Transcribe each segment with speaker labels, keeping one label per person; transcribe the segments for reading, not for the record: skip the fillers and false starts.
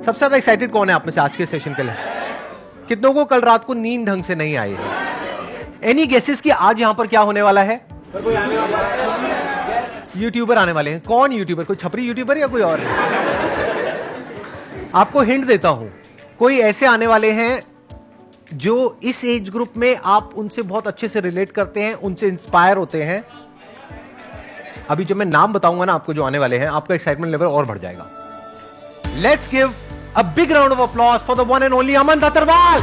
Speaker 1: सबसे ज्यादा एक्साइटेड कौन है आप में से आज के सेशन के लिए? कितनों को कल रात को नींद ढंग से नहीं आई है? एनी गेसेस कि आज यहां पर क्या होने वाला है? यूट्यूबर आने वाले हैं। कौन यूट्यूबर? कोई छपरी यूट्यूबर या कोई और? आपको हिंट देता हूं, कोई ऐसे आने वाले हैं जो इस एज ग्रुप में आप उनसे बहुत अच्छे से रिलेट करते हैं, उनसे इंस्पायर होते हैं। अभी जब मैं नाम बताऊंगा ना आपको जो आने वाले हैं, आपका एक्साइटमेंट लेवल और बढ़ जाएगा। Let's give a big round of applause for the one and only Aman Dattarwal.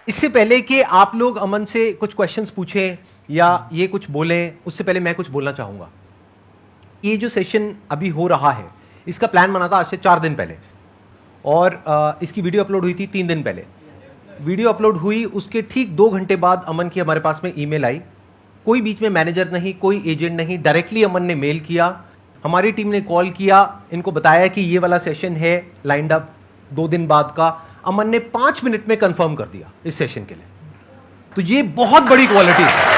Speaker 1: इससे पहले कि आप लोग अमन से कुछ क्वेश्चंस पूछें या ये कुछ बोलें, उससे पहले मैं कुछ बोलना चाहूंगा। ये जो सेशन अभी हो रहा है, इसका प्लान बना था आज से 4 दिन पहले, और इसकी वीडियो अपलोड हुई थी 3 दिन पहले। वीडियो अपलोड हुई उसके ठीक 2 घंटे बाद अमन की हमारे पास में ईमेल आई। कोई बीच में मैनेजर नहीं, कोई एजेंट नहीं, डायरेक्टली अमन ने मेल किया, हमारी टीम ने कॉल किया, इनको बताया कि ये वाला सेशन है लाइंड अप 2 दिन बाद का। अमन ने 5 मिनट में कंफर्म कर दिया इस सेशन के लिए। तो ये बहुत बड़ी क्वालिटी है।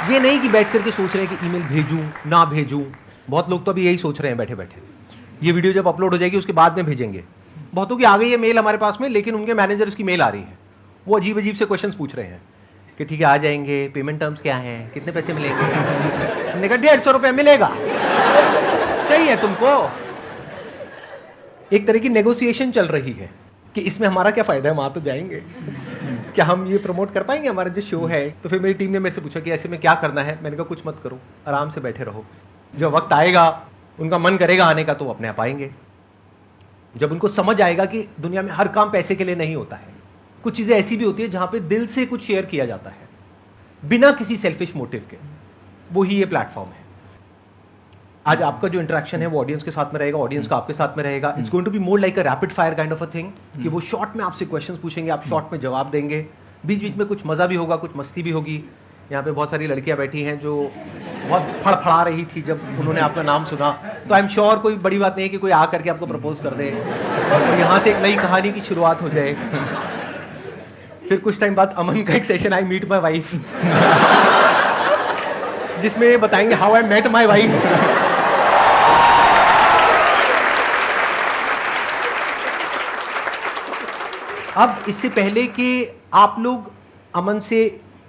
Speaker 1: ये नहीं कि बैठ करके सोच रहे हैं कि ईमेल भेजूं ना भेजूं। बहुत लोग तो अभी यही सोच रहे हैं बैठे बैठे, ये वीडियो जब अपलोड हो जाएगी उसके बाद में भेजेंगे। बहुतों की आ गई है मेल हमारे पास में, लेकिन उनके मैनेजर्स की मेल आ रही है, वो अजीब अजीब से क्वेश्चंस पूछ रहे हैं कि ठीक है आ जाएंगे, पेमेंट टर्म्स क्या हैं, कितने पैसे मिलेंगे। हमने कहा 150 रुपये मिलेगा, चाहिए तुमको। एक तरह की नेगोशिएशन चल रही है कि इसमें हमारा क्या फायदा है, वहां तो जाएंगे, क्या हम ये प्रमोट कर पाएंगे हमारा जो शो है। तो फिर मेरी टीम ने मेरे से पूछा कि ऐसे में क्या करना है। मैंने कहा कुछ मत करो, आराम से बैठे रहो, जब वक्त आएगा उनका मन करेगा आने का तो वो अपने आप आएंगे। जब उनको समझ आएगा कि दुनिया में हर काम पैसे के लिए नहीं होता है, कुछ चीजें ऐसी भी होती है जहां पे दिल से कुछ शेयर किया जाता है बिना किसी सेल्फिश मोटिव के, वो ही ये प्लेटफॉर्म है। आज आपका जो इंटरेक्शन है वो ऑडियंस के साथ में रहेगा, ऑडियंस का आपके साथ में रहेगा। It's going to be more like a rapid fire kind of a thing, कि वो शॉर्ट में आपसे क्वेश्चंस पूछेंगे, आप शॉर्ट में जवाब देंगे। बीच बीच में कुछ मजा भी होगा, कुछ मस्ती भी होगी। यहाँ पे बहुत सारी लड़कियां बैठी हैं जो बहुत फड़फड़ा रही थी जब उन्होंने आपका नाम सुना। तो आई एम श्योर कोई बड़ी बात नहीं है कि कोई आ करके आपको प्रपोज कर दे और यहाँ से एक नई कहानी की शुरुआत हो जाए। फिर कुछ टाइम बाद अमन का एक session I meet my wife, जिसमें बताएंगे how I met my wife. अब इससे पहले कि आप लोग अमन से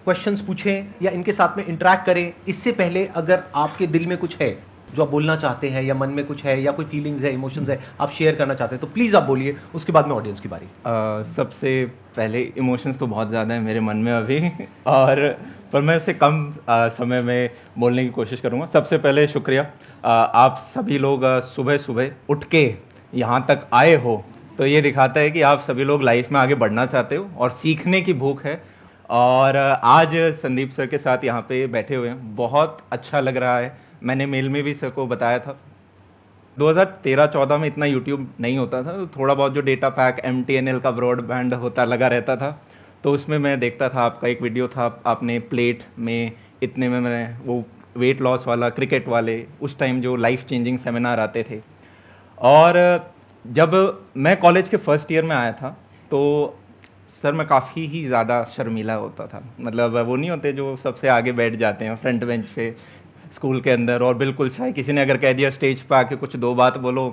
Speaker 1: क्वेश्चंस पूछें या इनके साथ में इंटरेक्ट करें, इससे पहले अगर आपके दिल में कुछ है जो आप बोलना चाहते हैं, या मन में कुछ है, या कोई फीलिंग्स है, इमोशंस है आप शेयर करना चाहते हैं, तो प्लीज़ आप बोलिए। उसके बाद में ऑडियंस की बारी।
Speaker 2: सबसे पहले इमोशंस तो बहुत ज़्यादा है मेरे मन में अभी, और पर मैं उसे कम समय में बोलने की कोशिश करूँगा। सबसे पहले शुक्रिया, आप सभी लोग सुबह सुबह उठ के यहाँ तक आए हो, तो ये दिखाता है कि आप सभी लोग लाइफ में आगे बढ़ना चाहते हो और सीखने की भूख है। और आज संदीप सर के साथ यहाँ पे बैठे हुए हैं, बहुत अच्छा लग रहा है। मैंने मेल में भी सर को बताया था 2013-14 में इतना यूट्यूब नहीं होता था, तो थोड़ा बहुत जो डेटा पैक MTNL का ब्रॉडबैंड होता लगा रहता था, तो उसमें मैं देखता था आपका एक वीडियो था, आपने प्लेट में इतने में मैंने वो वेट लॉस वाला, क्रिकेट वाले, उस टाइम जो लाइफ चेंजिंग सेमिनार आते थे। और जब मैं कॉलेज के फर्स्ट ईयर में आया था तो सर मैं काफ़ी ही ज़्यादा शर्मीला होता था। मतलब वो नहीं होते जो सबसे आगे बैठ जाते हैं फ्रंट बेंच पे स्कूल के अंदर, और बिल्कुल शायद किसी ने अगर कह दिया स्टेज पे आके कुछ 2 बात बोलो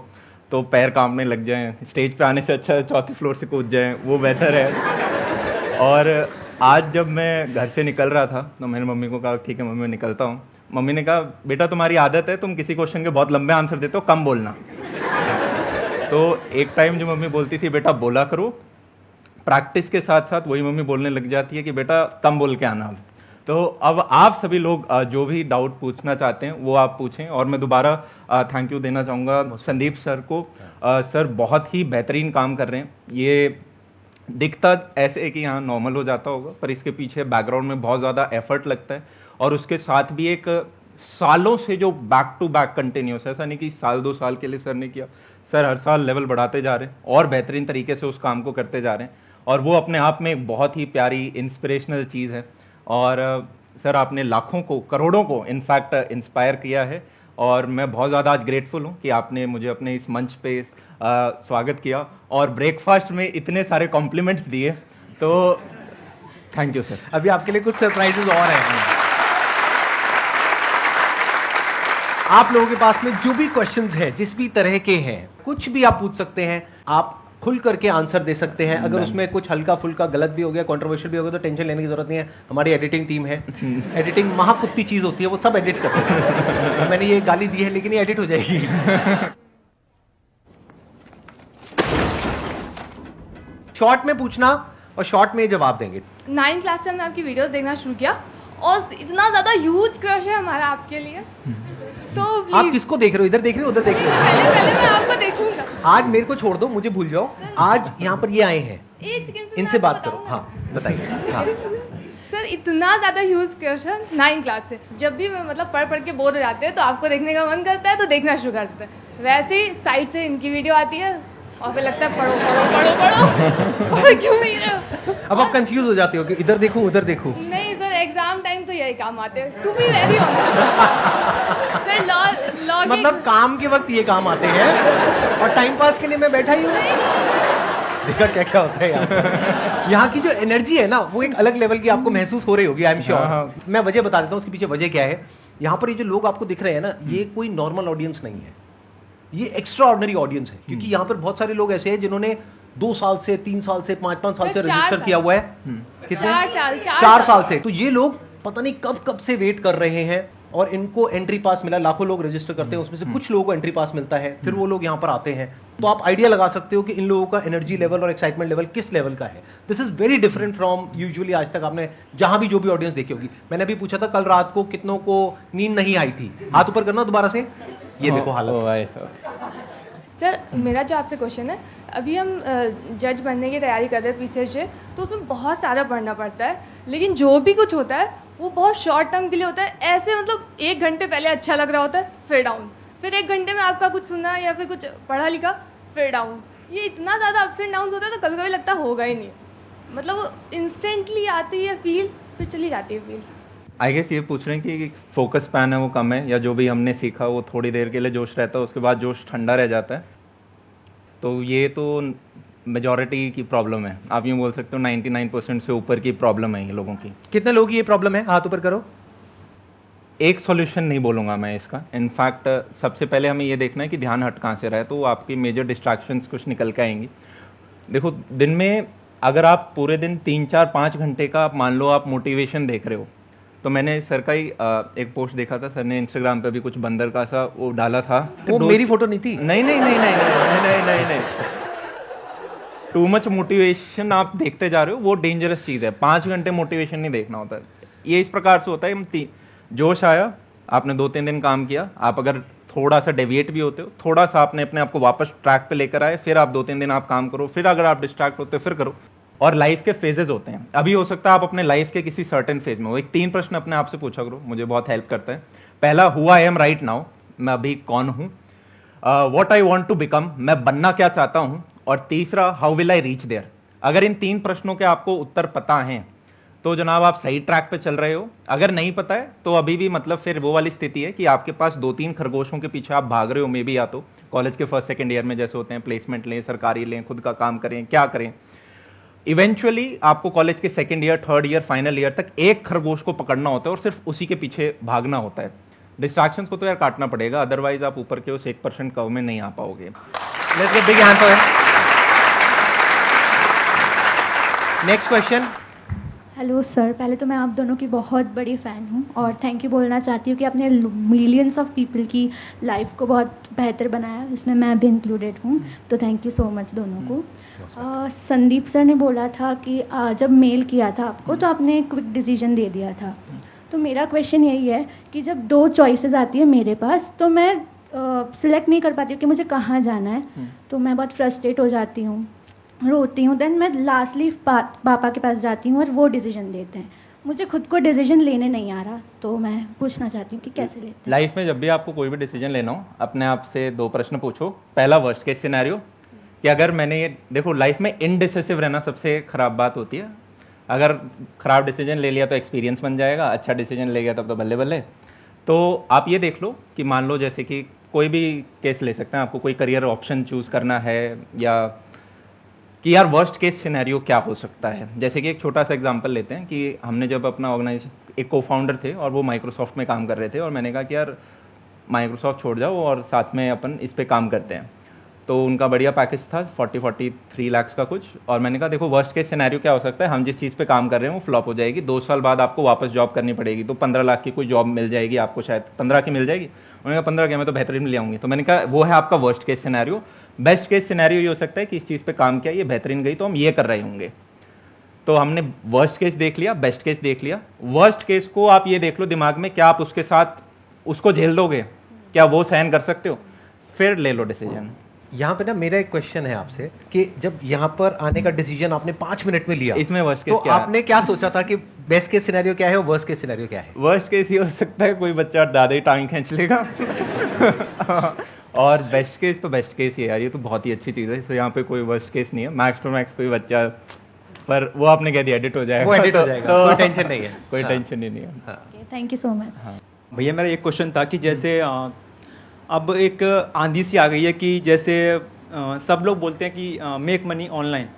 Speaker 2: तो पैर कांपने लग जाएं। स्टेज पे आने से अच्छा 4थे फ्लोर से कूद जाएं, वो बेहतर है। और आज जब मैं घर से निकल रहा था तो मैंने मम्मी को कहा ठीक है मम्मी मैं निकलता हूँ। मम्मी ने कहा बेटा तुम्हारी आदत है, तुम किसी क्वेश्चन के बहुत लंबे आंसर देते हो, कम बोलना। तो एक टाइम जो मम्मी बोलती थी बेटा बोला करो, प्रैक्टिस के साथ साथ वही मम्मी बोलने लग जाती है कि बेटा कम बोल के आना। तो अब आप सभी लोग जो भी डाउट पूछना चाहते हैं वो आप पूछें। और मैं दोबारा थैंक यू देना चाहूँगा संदीप सर को। सर बहुत ही बेहतरीन काम कर रहे हैं। ये दिखता ऐसे है कि हाँ नॉर्मल हो जाता होगा, पर इसके पीछे बैकग्राउंड में बहुत ज़्यादा एफर्ट लगता है, और उसके साथ भी एक सालों से जो बैक टू बैक कंटिन्यूस है, ऐसा नहीं कि साल 2 साल के लिए सर ने किया, सर हर साल लेवल बढ़ाते जा रहे हैं और बेहतरीन तरीके से उस काम को करते जा रहे हैं, और वो अपने आप में एक बहुत ही प्यारी इंस्पिरेशनल चीज़ है। और सर आपने लाखों को, करोड़ों को इनफैक्ट इंस्पायर किया है, और मैं बहुत ज़्यादा आज ग्रेटफुल हूँ कि आपने मुझे अपने इस मंच पे स्वागत किया और ब्रेकफास्ट में इतने सारे कॉम्प्लीमेंट्स दिए, तो थैंक यू सर।
Speaker 1: अभी आपके लिए कुछ सरप्राइजेस और हैं। आप लोगों के पास में जो भी क्वेश्चंस हैं, जिस भी तरह के हैं, कुछ भी आप पूछ सकते हैं, आप खुल करके आंसर दे सकते हैं। अगर उसमें कुछ हल्का फुल्का गलत भी हो गया, कंट्रोवर्शियल भी हो गया, तो टेंशन लेने की जरूरत नहीं है। हमारी एडिटिंग टीम है, एडिटिंग महाकुत्ती चीज होती है, वो सब एडिट करते हैं। मैंने ये गाली दी है लेकिन ये एडिट हो जाएगी। शॉर्ट में पूछना और शॉर्ट में जवाब देंगे।
Speaker 3: 9th क्लास से हमने आपकी वीडियोस देखना शुरू किया और इतना ज़्यादा ह्यूज क्रश है हमारा आपके लिए, तो
Speaker 1: आप
Speaker 3: please,
Speaker 1: किसको देख रहे हो? इधर देख रहे हो, उधर देख रहे हो?
Speaker 3: पहले मैं आपको देखूंगा।
Speaker 1: आज मेरे को छोड़ दो, मुझे भूल जाओ। आज यहाँ पर ये आए हैं,
Speaker 3: एक सेकंड से
Speaker 1: इनसे
Speaker 3: मैं
Speaker 1: बात
Speaker 3: आपको
Speaker 1: करो।
Speaker 3: बताऊंगा।
Speaker 1: हाँ बताइए। हाँ
Speaker 3: सर इतना ज़्यादा ह्यूज क्रश है 9th क्लास से। जब भी मैं मतलब पढ़ के बोर हो जाते हैं तो आपको देखने का मन करता है तो देखना शुरू कर देते हैं। वैसे ही साइड से इनकी वीडियो आती है और फिर लगता है पढ़ो पढ़ो पढ़ो पढ़ो पढ़ क्यों नहीं रहे हो?
Speaker 1: अब आप कंफ्यूज हो जाते हो कि इधर देखूं उधर देखूं।
Speaker 3: नहीं सर, एग्जाम टाइम तो यही काम आते हैं। To be very sir logging
Speaker 1: मतलब काम के वक्त ये काम आते हैं और टाइम पास के लिए मैं बैठा ही हूँ। देखा क्या क्या होता है यहाँ की जो एनर्जी है ना, वो एक अलग लेवल की आपको महसूस हो रही होगी, आई एम श्योर। मैं वजह बता देता हूँ उसके पीछे वजह क्या है। यहाँ पर ये जो लोग आपको दिख रहे हैं ना, ये कोई नॉर्मल ऑडियंस नहीं है, ये एक्स्ट्रा ऑर्डिनरी ऑडियंस है। क्योंकि यहाँ पर बहुत सारे लोग ऐसे हैं जिन्होंने 2 साल से, 3 साल से, 5 साल से
Speaker 3: सर, 4
Speaker 1: रजिस्टर
Speaker 3: साल।
Speaker 1: किया हुआ है। कितने?
Speaker 3: 4
Speaker 1: साल से। तो ये लोग पता नहीं कब से वेट कर रहे हैं और इनको एंट्री पास मिला। लाखों लोग रजिस्टर करते हैं, उसमें से कुछ लोगों को एंट्री पास मिलता है, फिर वो लोग यहाँ पर आते हैं। तो आप आइडिया लगा सकते हो कि इन लोगों का एनर्जी लेवल और एक्साइटमेंट लेवल किस लेवल का है। This is very different from usually आज तक आपने जहां भी जो भी ऑडियंस देखी होगी। मैंने अभी पूछा था कल रात को कितनों को नींद नहीं आई थी, हाथ ऊपर करना दोबारा से। ये देखो हालत।
Speaker 3: सर मेरा जो आपसे क्वेश्चन है, अभी हम जज बनने की तैयारी कर रहे हैं पीछे से, तो उसमें बहुत सारा पढ़ना पड़ता है, लेकिन जो भी कुछ होता है वो बहुत शॉर्ट टर्म के लिए होता है। ऐसे मतलब 1 घंटे पहले अच्छा लग रहा होता है, फिर डाउन, फिर 1 घंटे में आपका कुछ सुना या फिर कुछ पढ़ा लिखा, फिर डाउन। ये इतना ज़्यादा अप्स एंड डाउन होता है तो कभी कभी लगता होगा ही नहीं। मतलब इंस्टेंटली आती है फील, फिर चली जाती है फील।
Speaker 2: आई गेस ये पूछ रहे हैं कि फोकस पैन है वो कम है, या जो भी हमने सीखा वो थोड़ी देर के लिए जोश रहता है, उसके बाद जोश ठंडा रह जाता है। तो ये तो मेजॉरिटी की प्रॉब्लम है, आप यूँ बोल सकते हो 99% से ऊपर की प्रॉब्लम है ये लोगों की।
Speaker 1: कितने लोगों की ये प्रॉब्लम है? हाथ ऊपर करो।
Speaker 2: एक सॉल्यूशन नहीं बोलूँगा मैं इसका। इनफैक्ट सबसे पहले हमें ये देखना है कि ध्यान हट कहाँ से रहा है, तो आपकी मेजर डिस्ट्रैक्शंस कुछ निकल के आएंगी। देखो दिन में अगर आप पूरे दिन 3, 4, 5 घंटे का आप मान लो आप मोटिवेशन देख रहे हो, तो मैंने सर का ही एक पोस्ट देखा था, सर ने इंस्टाग्राम पे भी कुछ बंदर का सा वो डाला था।
Speaker 1: वो मेरी फोटो नहीं थी?
Speaker 2: नहीं। टू मच मोटिवेशन आप देखते जा रहे हो, वो डेंजरस चीज़ है। 5 घंटे मोटिवेशन नहीं देखना होता है। ये इस प्रकार से होता है, जोश आया, आपने 2-3 दिन काम किया, आप अगर थोड़ा सा डेविएट भी होते हो, थोड़ा सा आपने अपने आप को वापस ट्रैक पे लेकर आए, फिर आप 2-3 दिन आप काम करो, फिर अगर आप डिस्ट्रैक्ट होते हो फिर करो। और लाइफ के फेजेस होते हैं। अभी हो सकता है आप अपने लाइफ के किसी सर्टेन फेज में हो। एक 3 प्रश्न अपने आप से पूछा करो, मुझे बहुत हेल्प करता है। पहला, who I am right now, मैं अभी कौन हूँ। What I want to become, मैं बनना क्या चाहता हूँ। और तीसरा, how will I reach there. अगर इन 3 प्रश्नों के आपको उत्तर पता हैं तो जनाब आप सही ट्रैक पे चल रहे हो। अगर नहीं पता है तो अभी भी मतलब फिर वो वाली स्थिति है कि आपके पास 2-3 खरगोशों के पीछे आप भाग रहे हो। मे बी या तो कॉलेज के 1st, 2nd ईयर में जैसे होते हैं, प्लेसमेंट लें, सरकारी लें, खुद का काम करें, क्या करें। इवेंचुअली आपको कॉलेज के 2nd year, 3rd year, final year तक एक खरगोश को पकड़ना होता है और सिर्फ उसी के पीछे भागना होता है। डिस्ट्रैक्शंस को तो यार काटना पड़ेगा, अदरवाइज आप ऊपर के उस 1% कर्व में नहीं आ पाओगे।
Speaker 1: Let's get big hand for him. Next question.
Speaker 4: Hello sir, पहले तो मैं आप दोनों की बहुत बड़ी फ़ैन हूँ और थैंक यू बोलना चाहती हूँ कि आपने मिलियंस ऑफ पीपल की लाइफ को बहुत बेहतर बनाया, इसमें मैं भी इंक्लूडेड हूँ, तो थैंक यू सो मच दोनों को। संदीप सर ने बोला था कि जब मेल किया था आपको तो आपने क्विक डिसीजन दे दिया था। तो मेरा क्वेश्चन यही है कि जब 2 चॉइसेस आती है मेरे पास तो मैं सिलेक्ट नहीं कर पाती हूँ कि मुझे कहाँ जाना है, तो मैं बहुत फ्रस्ट्रेट हो जाती हूँ, रोती हूँ। देन मैं लास्टली पापा के पास जाती हूँ और वो डिसीजन देते हैं। मुझे खुद को डिसीजन लेने नहीं आ रहा, तो मैं पूछना चाहती हूँ कि कैसे लेते हैं।
Speaker 2: लाइफ में जब भी आपको कोई भी डिसीजन लेना हो, अपने आप से 2 प्रश्न पूछो। पहला, वर्स्ट केस सिनेरियो, कि अगर मैंने ये देखो, लाइफ में इनडिसिसिव रहना सबसे खराब बात होती है। अगर ख़राब डिसीजन ले लिया तो एक्सपीरियंस बन जाएगा, अच्छा डिसीजन ले गया तब तो बल्ले बल्ले। तो आप ये देख लो कि मान लो जैसे कि कोई भी केस ले सकते हैं, आपको कोई करियर ऑप्शन चूज़ करना है या कि यार वर्स्ट केस सिनेरियो क्या हो सकता है। जैसे कि एक छोटा सा एग्जांपल लेते हैं कि हमने जब अपना ऑर्गेनाइजेशन, एक को फाउंडर थे और वो माइक्रोसॉफ्ट में काम कर रहे थे और मैंने कहा कि यार माइक्रोसॉफ्ट छोड़ जाओ और साथ में अपन इस पे काम करते हैं। तो उनका बढ़िया पैकेज था 43 लाख का कुछ, और मैंने कहा देखो वर्स्ट केस सिनेरियो क्या हो सकता है, हम जिस चीज़ पे काम कर रहे हैं वो फ्लॉप हो जाएगी, 2 साल बाद आपको वापस जॉब करनी पड़ेगी, तो 15 लाख की कोई जॉब मिल जाएगी आपको, शायद 15 की मिल जाएगी। उन्होंने कहा 15 की मैं तो बेहतरीन ले आऊँगी। तो मैंने कहा वो है आपका worst case scenario. Best case scenario ये हो सकता है कि इस चीज़ पे काम किया, ये बेहतरीन गई तो हम ये कर रहे होंगे। तो हमने वर्स्ट केस देख लिया, बेस्ट केस देख लिया। वर्स्ट केस को आप ये देख लो दिमाग में, क्या आप उसके साथ उसको झेल दोगे, क्या वो सहन कर सकते हो, फिर ले लो डिसीजन।
Speaker 1: यहाँ पे ना मेरा एक क्वेश्चन है आपसे कि जब यहाँ पर आने का डिसीजन आपने 5 मिनट में लिया,
Speaker 2: इसमें वर्स्ट केस
Speaker 1: तो
Speaker 2: क्या है?
Speaker 1: आपने क्या सोचा था कि बेस्ट केस सिनेरियो क्या है और वर्स्ट केस सिनेरियो क्या है?
Speaker 2: वर्स्ट केस ये हो सकता है कोई बच्चा दादा ही टांग खींच लेगा और बेस्ट केस तो बेस्ट केस ही है यार, ये तो बहुत ही अच्छी चीज़ है। तो यहाँ पे कोई वर्स्ट केस नहीं है, मैक्स टू मैक्स कोई बच्चा, पर वो आपने कह दिया एडिट हो जाएगा,
Speaker 1: वो एडिट हो जाएगा,
Speaker 2: तो
Speaker 1: कोई टेंशन नहीं है।
Speaker 2: कोई
Speaker 1: हाँ।
Speaker 2: टेंशन ही नहीं है।
Speaker 4: Thank you so much.
Speaker 5: भैया मेरा एक क्वेश्चन था कि जैसे अब एक आंधी सी आ गई है कि जैसे सब लोग बोलते हैं कि मेक मनी ऑनलाइन,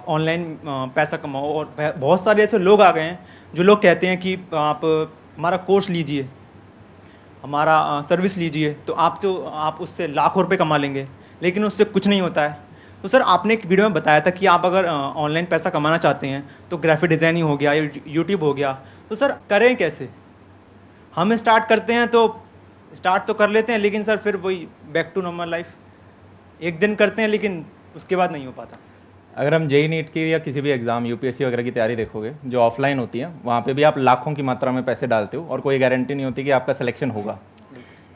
Speaker 5: ऑनलाइन पैसा कमाओ, और बहुत सारे ऐसे लोग आ गए हैं जो लोग कहते हैं कि आप हमारा कोर्स लीजिए, हमारा सर्विस लीजिए, तो आप उससे लाखों रुपए कमा लेंगे, लेकिन उससे कुछ नहीं होता है। तो सर आपने एक वीडियो में बताया था कि आप अगर ऑनलाइन पैसा कमाना चाहते हैं तो ग्राफिक डिज़ाइनिंग हो गया, यूट्यूब हो गया, तो सर करें कैसे? हम स्टार्ट करते हैं तो स्टार्ट तो कर लेते हैं, लेकिन सर फिर वही बैक टू नॉर्मल लाइफ, एक दिन करते हैं लेकिन उसके बाद नहीं हो पाता।
Speaker 2: अगर हम जेई नीट की या किसी भी एग्जाम यूपीएससी वगैरह की तैयारी देखोगे जो ऑफलाइन होती है, वहाँ पे भी आप लाखों की मात्रा में पैसे डालते हो और कोई गारंटी नहीं होती कि आपका सिलेक्शन होगा।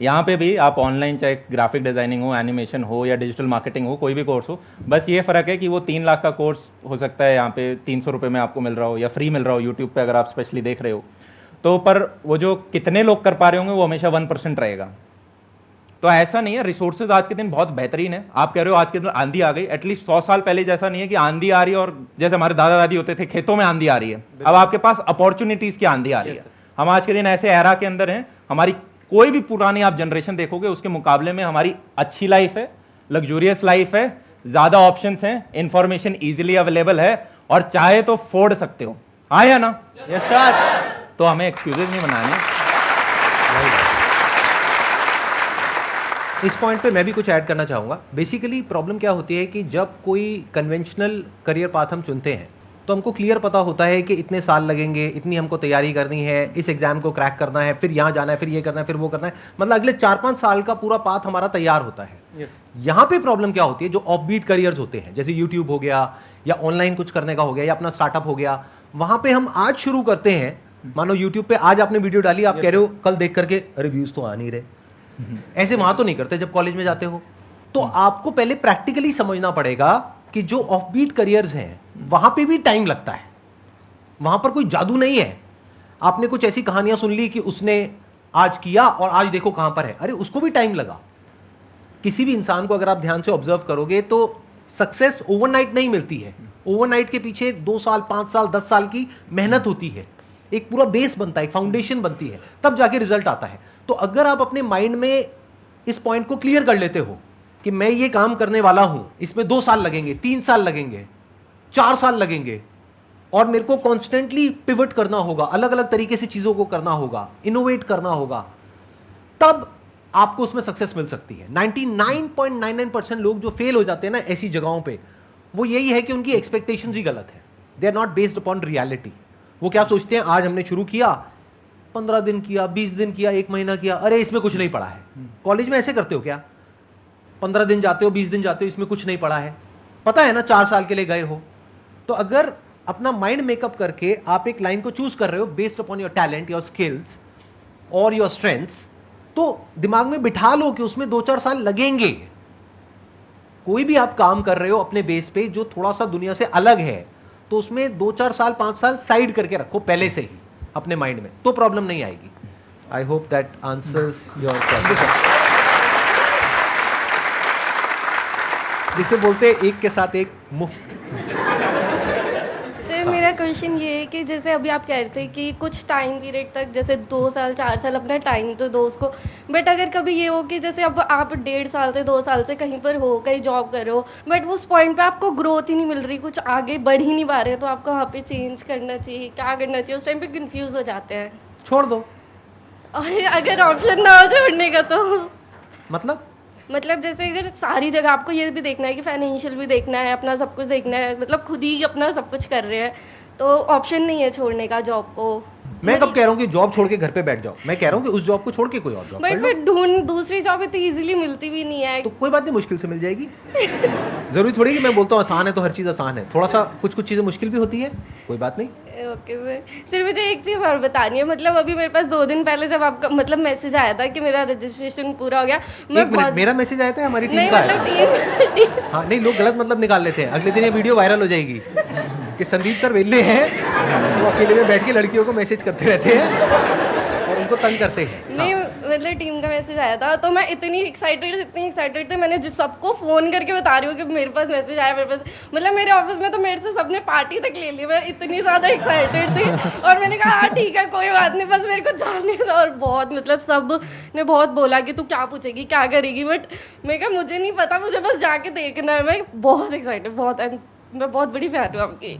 Speaker 2: यहाँ पे भी आप ऑनलाइन चाहे ग्राफिक डिजाइनिंग हो, एनिमेशन हो या डिजिटल मार्केटिंग हो, कोई भी कोर्स हो, बस ये फ़र्क है कि वो 3 लाख का कोर्स हो सकता है यहाँ पे 300 रुपये में आपको मिल रहा हो या फ्री मिल रहा हो यूट्यूब पे अगर आप स्पेशली देख रहे हो। तो पर वो जो कितने लोग कर पा रहे होंगे वो हमेशा 1% रहेगा। तो ऐसा नहीं है, रिसोर्सेज आज के दिन बहुत बेहतरीन है। आप कह रहे हो आज के दिन आंधी आ गई, एटलीस्ट 100 साल पहले जैसा नहीं है कि आंधी आ रही है और जैसे हमारे दादा दादी होते थे खेतों में आंधी आ रही है, अब आपके पास अपॉर्चुनिटीज की आंधी आ रही है। हम आज के दिन ऐसे एरा के अंदर हैं, हमारी कोई भी पुरानी आप जनरेशन देखोगे उसके मुकाबले में हमारी अच्छी लाइफ है, लग्जूरियस लाइफ है, ज्यादा ऑप्शंस हैं, इंफॉर्मेशन इजीली अवेलेबल है और चाहे तो फोड़ सकते हो। हाँ या ना?
Speaker 5: Yes sir.
Speaker 2: तो हमें एक्सक्यूजेज नहीं बनाने।
Speaker 1: इस पॉइंट पे मैं भी कुछ ऐड करना चाहूँगा। बेसिकली प्रॉब्लम क्या होती है कि जब कोई कन्वेंशनल करियर पाथ हम चुनते हैं तो हमको क्लियर पता होता है कि इतने साल लगेंगे, इतनी हमको तैयारी करनी है, इस एग्जाम को क्रैक करना है, फिर यहाँ जाना है, फिर ये करना है, फिर वो करना है, मतलब अगले 4-5 साल का पूरा पाथ हमारा तैयार होता है।
Speaker 5: यस।
Speaker 1: यहाँ पे प्रॉब्लम क्या होती है, जो ऑफबीट करियर्स होते हैं जैसे यूट्यूब हो गया या ऑनलाइन कुछ करने का हो गया या अपना स्टार्टअप हो गया, वहां पे हम आज शुरू करते हैं। मानो यूट्यूब पे आज आपने वीडियो डाली, आप कह रहे हो कल देख करके रिव्यूज तो आ नहीं रहे, ऐसे वहां तो नहीं करते जब कॉलेज में जाते हो। तो आपको पहले प्रैक्टिकली समझना पड़ेगा कि जो ऑफबीट करियर्स हैं वहां पे भी टाइम लगता है, वहां पर कोई जादू नहीं है। आपने कुछ ऐसी कहानियां सुन ली कि उसने आज किया और आज देखो कहां पर है, अरे उसको भी टाइम लगा। किसी भी इंसान को अगर आप ध्यान से ऑब्जर्व करोगे तो सक्सेस ओवरनाइट नहीं मिलती है। ओवरनाइट के पीछे 2 साल, 5 साल, 10 साल की मेहनत होती है, एक पूरा बेस बनता है, एक फाउंडेशन बनती है, तब जाके रिजल्ट आता है। तो अगर आप अपने माइंड में इस पॉइंट को क्लियर कर लेते हो कि मैं ये काम करने वाला हूं, इसमें 2 साल लगेंगे, 3 साल लगेंगे, 4 साल लगेंगे, और मेरे को कॉन्स्टेंटली पिवट करना होगा, अलग अलग तरीके से चीजों को करना होगा, इनोवेट करना होगा, तब आपको उसमें सक्सेस मिल सकती है। 99.99% लोग जो फेल हो जाते हैं ना ऐसी जगहों पे, वो यही है कि उनकी एक्सपेक्टेशंस ही गलत है। They are not based upon reality. वो क्या सोचते हैं, आज हमने शुरू किया, 15 दिन किया, 20 दिन किया, 1 महीना किया, अरे इसमें कुछ नहीं पड़ा है। कॉलेज में ऐसे करते हो क्या? 15 दिन जाते हो, 20 दिन जाते हो, इसमें कुछ नहीं पड़ा है, पता है ना 4 साल के लिए गए हो। तो अगर अपना माइंड मेकअप करके आप एक लाइन को चूज कर रहे हो based upon your talent, your skills और योर स्ट्रेंथ्स, तो दिमाग में बिठा लो कि उसमें 2-4 साल लगेंगे। कोई भी आप काम कर रहे हो अपने बेस पे जो थोड़ा सा दुनिया से अलग है, तो उसमें 2-4 साल, 5 साल साइड करके रखो पहले से ही अपने माइंड में, तो प्रॉब्लम नहीं आएगी। I hope that answers your question. जिसे बोलते हैं एक के साथ एक मुफ्त।
Speaker 3: सर
Speaker 6: क्वेश्चन ये है कि जैसे अभी आप कह रहे थे कि कुछ टाइम पीरियड तक जैसे 2 साल 4 साल अपना टाइम तो दो उसको, बट अगर कभी ये हो कि जैसे अब आप 1.5 साल से 2 साल से कहीं पर हो, कहीं जॉब कर रहे हो, बट उस पॉइंट पे आपको ग्रोथ ही नहीं मिल रही, कुछ आगे बढ़ ही नहीं पा रहे, तो आपको वहाँ पे चेंज करना चाहिए, क्या करना चाहिए? उस टाइम पे कंफ्यूज हो जाते हैं।
Speaker 1: छोड़ दो।
Speaker 6: और अगर ऑप्शन ना हो छोड़ने का तो
Speaker 1: मतलब
Speaker 6: जैसे अगर सारी जगह आपको ये भी देखना है कि फाइनेंशियल भी देखना है, अपना सब कुछ देखना है, मतलब खुद ही अपना सब कुछ कर रहे हैं, तो ऑप्शन नहीं है छोड़ने का जॉब को।
Speaker 1: मैं कब कह रहा हूँ कि जॉब छोड़ के घर पे बैठ जाओ, मैं कह रहा हूँ कि उस जॉब को छोड़ के कोई और जॉब कर
Speaker 6: बट
Speaker 1: लो।
Speaker 6: फिर दूसरी जॉब इतनी इजीली मिलती भी नहीं है।
Speaker 1: तो कोई बात नहीं, मुश्किल से मिल जाएगी। जरूरी थोड़ी कि मैं बोलता हूँ आसान है तो हर चीज़ आसान है, थोड़ा सा कुछ चीज़ें मुश्किल भी होती है, कोई बात नहीं।
Speaker 6: ओके सर, सिर्फ मुझे एक चीज़ और बतानी है, मतलब अभी मेरे पास 2 दिन पहले जब आपका मतलब मैसेज आया था कि मेरा रजिस्ट्रेशन पूरा हो गया,
Speaker 1: एक मिनट, मेरा मैसेज आया था हमारी टीम
Speaker 6: नहीं
Speaker 1: का
Speaker 6: मतलब टीम
Speaker 1: हाँ नहीं, लोग गलत मतलब निकाल लेते हैं, अगले दिन ये वीडियो वायरल हो जाएगी कि संदीप सर वेले हैं, वो अकेले में बैठ के लड़कियों को मैसेज करते रहते हैं और उनको तंग करते हैं।
Speaker 6: नहीं मतलब टीम का मैसेज आया था, तो मैं इतनी एक्साइटेड थी, मैंने जिस सबको फ़ोन करके बता रही हूँ कि मेरे पास मैसेज आया, मेरे पास मतलब मेरे ऑफिस में तो मेरे से सबने पार्टी तक ले ली, मैं इतनी ज़्यादा एक्साइटेड थी। और मैंने कहा हाँ ठीक है कोई बात नहीं, बस मेरे को जाने दो। और बहुत मतलब सब ने बहुत बोला कि तू क्या पूछेगी क्या करेगी, बट मैं कहा मुझे नहीं पता, मुझे बस जाके देखना है। मैं बहुत एक्साइटेड, मैं बहुत बड़ी फैन हूँ आपकी।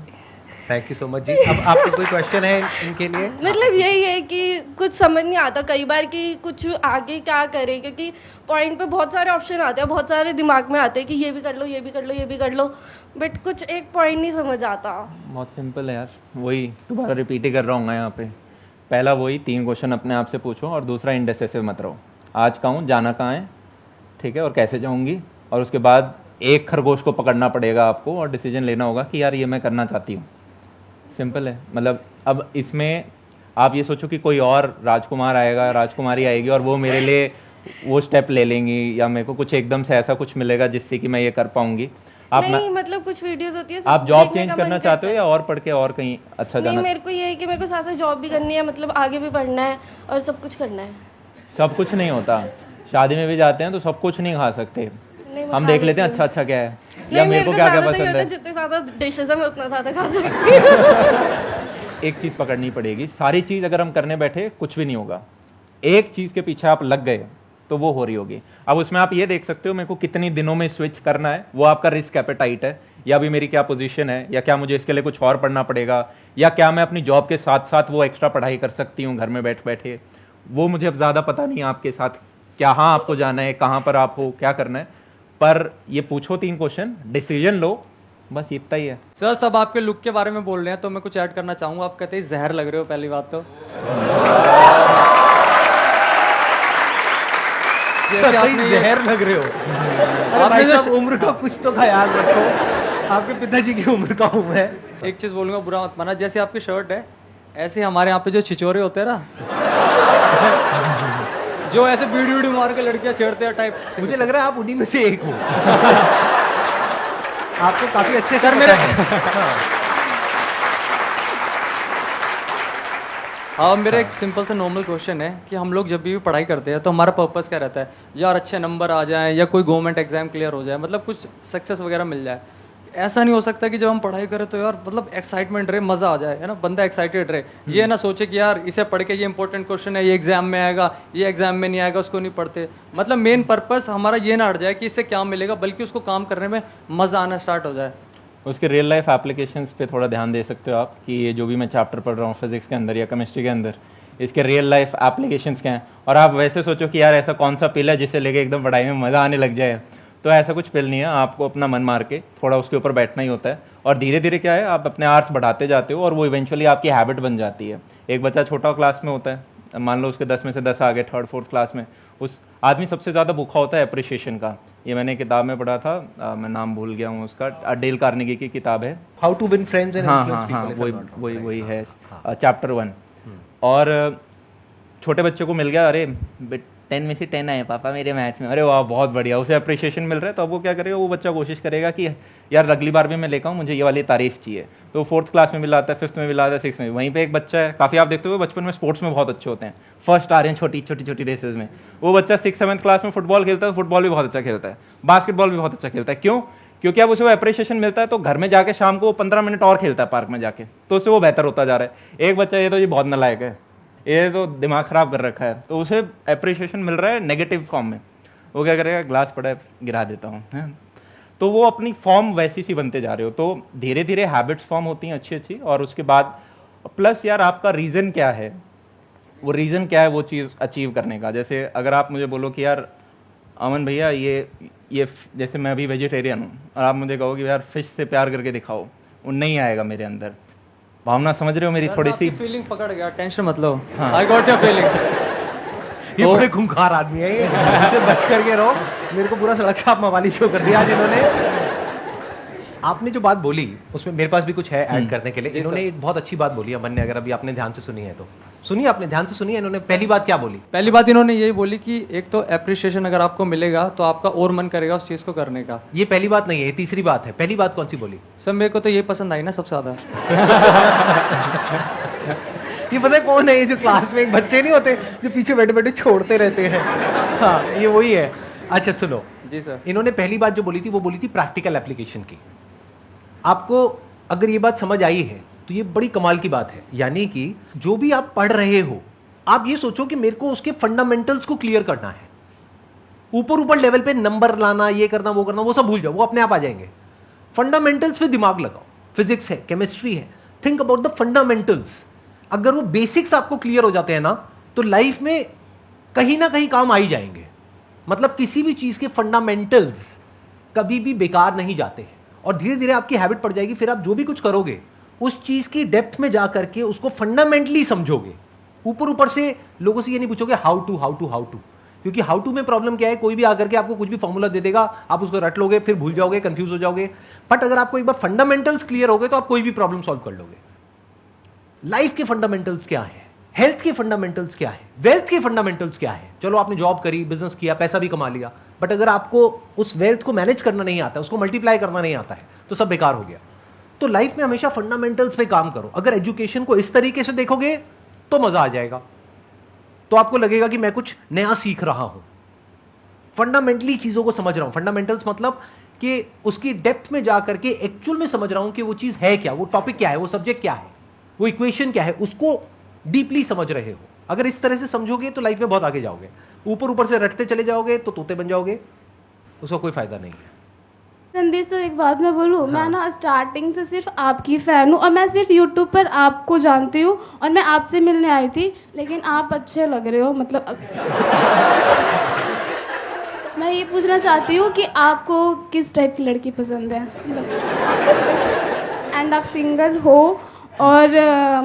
Speaker 1: थैंक यू सो मच जी। अब आपको कोई क्वेश्चन है इनके लिए?
Speaker 6: मतलब यही है कि कुछ समझ नहीं आता कई बार कि कुछ आगे क्या करें, क्योंकि पॉइंट पे बहुत सारे ऑप्शन आते हैं, बहुत सारे दिमाग में आते हैं कि ये भी कर लो ये भी कर लो ये भी कर लो, बट कुछ एक पॉइंट नहीं समझ आता।
Speaker 2: बहुत सिंपल है यार, वही दोबारा रिपीट ही कर रहा हूँ मैं यहाँ पे। पहला वही 3 क्वेश्चन अपने आप से पूछो, और दूसरा इंडेसिसिव मत रहो। आज कहाँ हूँ, जाना कहाँ है, ठीक है, और कैसे जाऊँगी, और उसके बाद एक खरगोश को पकड़ना पड़ेगा आपको और डिसीजन लेना होगा कि यार ये मैं करना चाहती हूँ। सिंपल है। मतलब अब इसमें आप ये सोचो कि कोई और राजकुमार आएगा, राजकुमारी आएगी और वो मेरे लिए वो स्टेप ले लेंगी, या मेरे को कुछ एकदम से ऐसा कुछ मिलेगा जिससे कि मैं ये कर पाऊंगी। आप
Speaker 6: नहीं मतलब कुछ वीडियोस होती है,
Speaker 2: आप जॉब चेंज करना चाहते हो या और पढ़ के और कहीं अच्छा
Speaker 6: नहीं,
Speaker 2: जाना?
Speaker 6: मेरे को ये है कि मेरे को साथ साथ जॉब भी करनी है, मतलब आगे भी पढ़ना है और सब कुछ करना है।
Speaker 2: सब कुछ नहीं होता, शादी में भी जाते हैं तो सब कुछ नहीं खा सकते। हम देख लेते हैं अच्छा अच्छा क्या है, या मेरे को क्या क्या पसंद है।
Speaker 6: जितने ज्यादा डिशेस है मैं उतना ज्यादा खा सकती हूँ।
Speaker 2: एक चीज पकड़नी पड़ेगी, सारी चीज अगर हम करने बैठे कुछ भी नहीं होगा। एक चीज के पीछे आप लग गए तो वो हो रही होगी। अब उसमें आप ये देख सकते हो मेरे को कितनी दिनों में स्विच करना है, वो आपका रिस्क एपेटाइट है, या भी मेरी क्या पोजीशन है, या क्या मुझे इसके लिए कुछ और पढ़ना पड़ेगा, या क्या मैं अपनी जॉब के साथ साथ वो एक्स्ट्रा पढ़ाई कर सकती हूँ घर में बैठ बैठे। वो मुझे अब ज्यादा पता नहीं है आपके साथ क्या, हाँ आपको जाना है, कहाँ पर आप हो, क्या करना है, पर ये पूछो 3 क्वेश्चन, डिसीजन लो, बस इतना ही है।
Speaker 7: सर सब आपके लुक के बारे में बोल रहे हैं तो मैं कुछ ऐड करना चाहूंगा। आप कहते हैं जहर लग रहे हो, पहली बात तो
Speaker 1: जैसे आपने जहर लग रहे हो। अरे भाई साहब उम्र का कुछ तो ख्याल रखो, आपके पिताजी की उम्र का हूँ मैं।
Speaker 7: एक चीज बोलूंगा, बुरा मत माना, जैसे आपकी शर्ट है ऐसे हमारे यहाँ पे जो छिचोरे होते हैं ना जो ऐसे बीड़ी मार के लड़कियां छेड़ते हैं टाइप,
Speaker 1: मुझे लग रहा है आप उन्हीं में से एक हो। आपको काफी अच्छे
Speaker 7: सर
Speaker 1: से
Speaker 7: मेरे हाँ मेरा एक सिंपल सा नॉर्मल क्वेश्चन है कि हम लोग जब भी पढ़ाई करते हैं तो हमारा पर्पस क्या रहता है, यार अच्छे नंबर आ जाएं या कोई गवर्नमेंट एग्जाम क्लियर हो जाए, मतलब कुछ सक्सेस वगैरह मिल जाए। ऐसा नहीं हो सकता कि जब हम पढ़ाई करें तो यार मतलब एक्साइटमेंट रहे, मजा आ जाए, है ना, बंदा एक्साइटेड रहे। ये ना सोचे कि यार इसे पढ़ के ये इंपॉर्टेंट क्वेश्चन है, ये एग्जाम में आएगा, ये एग्जाम में नहीं आएगा, उसको नहीं पढ़ते। मतलब मेन पर्पस हमारा ये ना हट जाए कि इससे क्या मिलेगा, बल्कि उसको काम करने में मजा आना स्टार्ट हो जाए।
Speaker 2: उसके रियल लाइफ एप्लीकेशंस पे थोड़ा ध्यान दे सकते हो आप कि ये जो भी मैं चैप्टर पढ़ रहा हूँ फिजिक्स के अंदर या केमिस्ट्री के अंदर, इसके रियल लाइफ एप्लीकेशंस क्या हैं। और आप वैसे सोचो कि यार ऐसा कौन सा पिल है जिसे लेके एकदम पढ़ाई में मज़ा आने लग जाए, तो ऐसा कुछ पिल नहीं है। आपको अपना मन मार के थोड़ा उसके ऊपर बैठना ही होता है, और धीरे धीरे क्या है आप अपने आवर्स बढ़ाते जाते हो और वो इवेंचुअली आपकी हैबिट बन जाती है। एक बच्चा छोटा क्लास में होता है, मान लो उसके 10 में से 10 आ गए 3rd 4th क्लास में, उस आदमी सबसे ज़्यादा भूखा होता है अप्रिशिएशन का। ये मैंने किताब में पढ़ा था, मैं नाम भूल गया हूँ उसका, डेल कार्नेगी की किताब है,
Speaker 1: how to win friends and influence people.
Speaker 2: वही है चैप्टर 1। और छोटे बच्चे को मिल गया, अरे 10 में से 10 आए पापा मेरे मैथ्स में, अरे वाह बहुत बढ़िया, उसे अप्रिशिएशन मिल रहा है, तो अब वो क्या करेगा, वो बच्चा कोशिश करेगा कि यार अगली बार भी मैं लेकर आऊँ, मुझे ये वाली तारीफ चाहिए। तो 4th क्लास में भी लाता है, 5th में भी लाता है, 6th में। वहीं पे एक बच्चा है, काफ़ी आप देखते हो बचपन में स्पोर्ट्स में बहुत अच्छे होते हैं, फर्स्ट आ रहे हैं छोटी छोटी रेसेस में। वो बच्चा 6th 7th क्लास में फुटबॉल खेलता है, फुटबॉल भी बहुत अच्छा खेलता है, बास्केटबॉल भी बहुत अच्छा खेलता है। क्यों? क्योंकि अब उसे वो अप्रिशिएशन मिलता है तो घर में जाके शाम को वो 15 मिनट और खेलता है पार्क में जाके, तो उससे वो बेहतर होता जा रहा है। एक बच्चा ये तो ये बहुत नालायक है, ये तो दिमाग खराब कर रखा है, तो उसे अप्रिशिएशन मिल रहा है नेगेटिव फॉर्म में, वो क्या करेगा, ग्लास पड़ा है गिरा देता हूँ, है। तो वो अपनी फॉर्म वैसी सी बनते जा रहे हो। तो धीरे धीरे हैबिट्स फॉर्म होती हैं अच्छी अच्छी, और उसके बाद प्लस यार आपका रीज़न क्या है, वो रीज़न क्या है वो चीज़ अचीव करने का। जैसे अगर आप मुझे बोलो कि यार अमन भैया ये जैसे मैं अभी वेजिटेरियन हूँ और आप मुझे कहो कि यार फिश से प्यार करके दिखाओ, वो नहीं आएगा मेरे अंदर। भावना समझ रहे हो मेरी थोड़ी सी?
Speaker 7: फीलिंग पकड़ गया, टेंशन मत लो, आई गॉट योर फीलिंग।
Speaker 1: ये बड़े खूंखार आदमी है, ये इससे बच करके रहो। मेरे को पूरा सड़क छाप मवाली शो कर दिया आज इन्होंने। आपने जो बात बोली उसमें मेरे पास भी कुछ है ऐड करने के लिए। इन्होंने एक बहुत अच्छी बात बोली अमन ने, अगर अभी आपने ध्यान से सुनी है तो सुनिए, आपने ध्यान से सुनिए। इन्होंने पहली बात क्या बोली?
Speaker 7: पहली बात इन्होंने यही बोली कि एक तो अप्रिशिएशन अगर आपको मिलेगा तो आपका और मन करेगा उस चीज़ को करने का।
Speaker 1: ये पहली बात नहीं है, ये तीसरी बात है। पहली बात कौन सी बोली?
Speaker 7: सर मेरे को तो ये पसंद आई ना सबसे ज़्यादा।
Speaker 1: ये पता है कौन है? ये जो क्लास में एक बच्चे नहीं होते जो पीछे बैठे बैठे छोड़ते रहते हैं, हाँ ये वही है। अच्छा सुनो
Speaker 7: जी सर।
Speaker 1: इन्होंने पहली बात जो बोली थी वो बोली थी प्रैक्टिकल एप्लीकेशन की। आपको अगर ये बात समझ आई है तो ये बड़ी कमाल की बात है। यानी कि जो भी आप पढ़ रहे हो, आप ये सोचो कि मेरे को उसके फंडामेंटल्स को क्लियर करना है। ऊपर ऊपर लेवल पे नंबर लाना, ये करना वो सब भूल जाओ, वो अपने आप आ जाएंगे। फंडामेंटल्स पे दिमाग लगाओ। फिजिक्स है, केमिस्ट्री है, थिंक अबाउट द फंडामेंटल्स। अगर वो बेसिक्स आपको क्लियर हो जाते हैं ना तो लाइफ में कहीं ना कहीं काम आ ही जाएंगे। मतलब किसी भी चीज के फंडामेंटल्स कभी भी बेकार नहीं जाते हैं, और धीरे धीरे आपकी हैबिट पड़ जाएगी। फिर आप जो भी कुछ करोगे उस चीज की डेप्थ में जा करके उसको फंडामेंटली समझोगे। ऊपर ऊपर से लोगों से ये नहीं पूछोगे हाउ टू, क्योंकि हाउ टू में प्रॉब्लम क्या है, कोई भी आकर के आपको कुछ भी फॉर्मूला दे देगा, आप उसको रट लोगे, फिर भूल जाओगे, कंफ्यूज हो जाओगे। बट अगर आपको एक बार फंडामेंटल्स क्लियर हो गए तो आप कोई भी प्रॉब्लम सॉल्व कर लोगे। लाइफ के फंडामेंटल्स क्या है, हेल्थ के फंडामेंटल्स क्या है, वेल्थ के फंडामेंटल्स क्या है। चलो आपने जॉब करी, बिजनेस किया, पैसा भी कमा लिया, बट अगर आपको उस वेल्थ को मैनेज करना नहीं आता, उसको मल्टीप्लाई करना नहीं आता है, तो सब बेकार हो गया। तो लाइफ में हमेशा फंडामेंटल्स पे काम करो। अगर एजुकेशन को इस तरीके से देखोगे तो मजा आ जाएगा, तो आपको लगेगा कि मैं कुछ नया सीख रहा हूं, फंडामेंटली चीजों को समझ रहा हूं। फंडामेंटल्स मतलब कि उसकी डेप्थ में जाकर के एक्चुअल में समझ रहा हूं कि वो चीज है क्या, वो टॉपिक क्या है, वो सब्जेक्ट क्या है, वो इक्वेशन क्या है, उसको डीपली समझ रहे हो। अगर इस तरह से समझोगे तो लाइफ में बहुत आगे जाओगे। ऊपर ऊपर से रटते चले जाओगे तो तोते बन जाओगे, उसका कोई फायदा नहीं है।
Speaker 6: संदेश सर एक बात मैं बोलूँ, मैं ना स्टार्टिंग से सिर्फ आपकी फ़ैन हूँ और मैं सिर्फ यूट्यूब पर आपको जानती हूँ और मैं आपसे मिलने आई थी, लेकिन आप अच्छे लग रहे हो। मतलब मैं ये पूछना चाहती हूँ कि आपको किस टाइप की लड़की पसंद है, एंड आप सिंगल हो और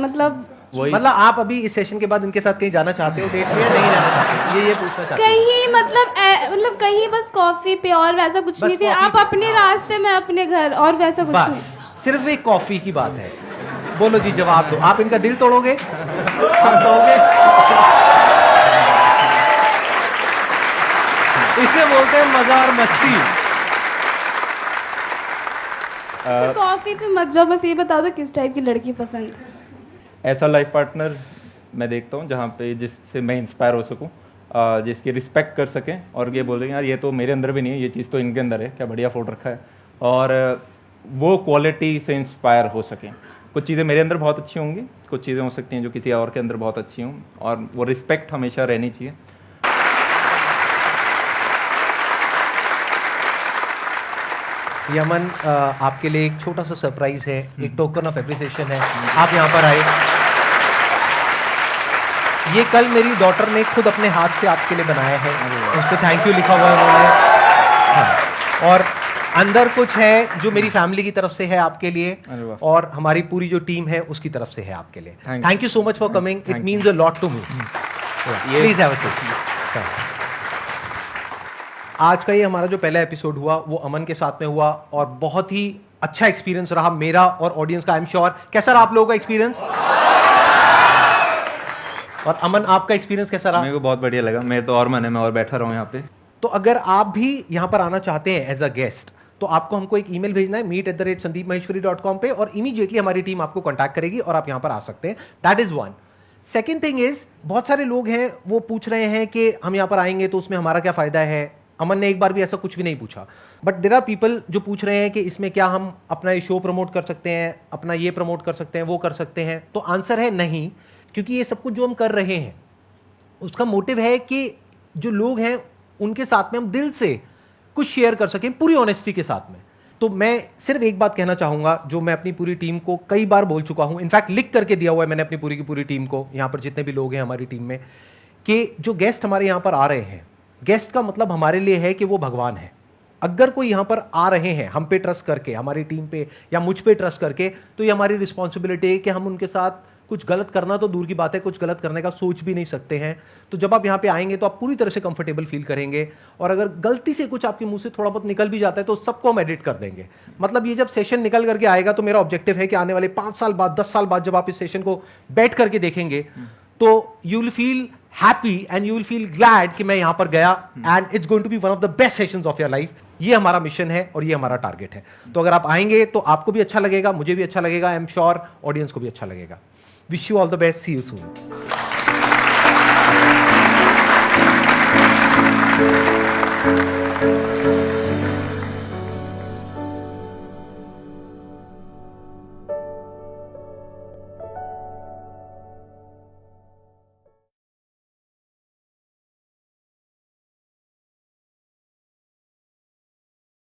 Speaker 6: मतलब
Speaker 1: आप अभी इस सेशन के बाद इनके साथ कहीं जाना चाहते हो डेट पे या नहीं जाना चाहते? ये पूछना चाहते हो?
Speaker 6: कहीं मतलब कहीं बस कॉफी पे और वैसा कुछ नहीं, फिर आप अपने रास्ते में अपने घर और वैसा कुछ नहीं।
Speaker 1: बस सिर्फ एक कॉफी की बात है। बोलो जी, जवाब दो। आप इनका दिल तोड़ोगे? आप तोड़ोगे? इसे बोलते हैं मजा और मस्ती।
Speaker 6: अच्छा कॉफी पे मत जाओ, बस ये बता दो किस टाइप की लड़की पसंद है।
Speaker 2: ऐसा लाइफ पार्टनर मैं देखता हूँ जहाँ पे जिससे मैं इंस्पायर हो सकूँ, जिसकी रिस्पेक्ट कर सकें और ये बोल देंगे यार ये तो मेरे अंदर भी नहीं है, ये चीज़ तो इनके अंदर है, क्या बढ़िया फोटो रखा है, और वो क्वालिटी से इंस्पायर हो सकें। कुछ चीज़ें मेरे अंदर बहुत अच्छी होंगी, कुछ चीज़ें हो सकती हैं जो किसी और के अंदर बहुत अच्छी हों, और वो रिस्पेक्ट हमेशा रहनी चाहिए।
Speaker 1: यमन, आपके लिए एक छोटा सा सरप्राइज है, एक टोकन ऑफ एप्रिसिएशन है। आप यहाँ पर आए। ये कल मेरी डॉटर ने खुद अपने हाथ से आपके लिए बनाया है, उस पर थैंक यू लिखा हुआ है उन्होंने। हाँ। और अंदर कुछ है जो मेरी फैमिली की तरफ से है आपके लिए, और हमारी पूरी जो टीम है उसकी तरफ से है आपके लिए। Thank you so much for coming, it means a lot to me. Please have a seat. आज का ये हमारा जो पहला एपिसोड हुआ वो अमन के साथ में हुआ, और बहुत ही अच्छा एक्सपीरियंस रहा मेरा और ऑडियंस का। I am sure. कैसा रहा आप लोगों का एक्सपीरियंस? और अमन, आपका एक्सपीरियंस कैसा रहा?
Speaker 2: मेरे को बहुत बढ़िया लगा। मैं तो और मन है, मैं और बैठा रहा हूँ यहाँ पे।
Speaker 1: तो अगर आप भी यहाँ पर आना चाहते हैं एज अ गेस्ट, तो आपको हमको एक ईमेल भेजना है meet@sandeepmaheshwari.com पे, और इमीडिएटली हमारी टीम आपको कांटेक्ट करेगी और आप यहाँ पर आ सकते हैं। That is one. Second thing is, बहुत सारे लोग हैं वो पूछ रहे हैं कि हम यहाँ पर आएंगे तो उसमें हमारा क्या फायदा है, अमन ने एक बार भी ऐसा कुछ भी नहीं पूछा, बट देयर आर पीपल जो पूछ रहे हैं कि इसमें क्या हम अपना ये शो प्रमोट कर सकते हैं, अपना ये प्रमोट कर सकते हैं, वो कर सकते हैं। तो आंसर है नहीं, क्योंकि ये सब कुछ जो हम कर रहे हैं उसका मोटिव है कि जो लोग हैं उनके साथ में हम दिल से कुछ शेयर कर सकें पूरी ऑनेस्टी के साथ में। तो मैं सिर्फ एक बात कहना चाहूंगा जो मैं अपनी पूरी टीम को कई बार बोल चुका हूं, इनफैक्ट लिख करके दिया हुआ है मैंने अपनी पूरी की पूरी टीम को, यहां पर जितने भी लोग हैं हमारी टीम में, कि जो गेस्ट हमारे यहां पर आ रहे हैं, गेस्ट का मतलब हमारे लिए है कि वो भगवान है। अगर कोई यहां पर आ रहे हैं हम पे ट्रस्ट करके, हमारी टीम पे या मुझ पे ट्रस्ट करके, तो ये हमारी रिस्पॉन्सिबिलिटी है कि हम उनके साथ कुछ गलत करना तो दूर की बात है, कुछ गलत करने का सोच भी नहीं सकते हैं। तो जब आप यहाँ पे आएंगे तो आप पूरी तरह से कंफर्टेबल फील करेंगे, और अगर गलती से कुछ आपके मुंह से थोड़ा बहुत निकल भी जाता है तो सबको हम एडिट कर देंगे। मतलब ये जब सेशन निकल करके आएगा तो मेरा ऑब्जेक्टिव है कि आने वाले 5 साल बाद, 10 साल बाद जब आप इस सेशन को बैठ करके देखेंगे तो you will feel happy and you will feel glad कि मैं यहां पर गया, and it's going to be one of the best sessions of your life. ये हमारा मिशन है और ये हमारा टारगेट है। तो अगर आप आएंगे तो आपको भी अच्छा लगेगा, मुझे भी अच्छा लगेगा, आई एम श्योर ऑडियंस को भी अच्छा लगेगा। Wish you all the best, see you soon.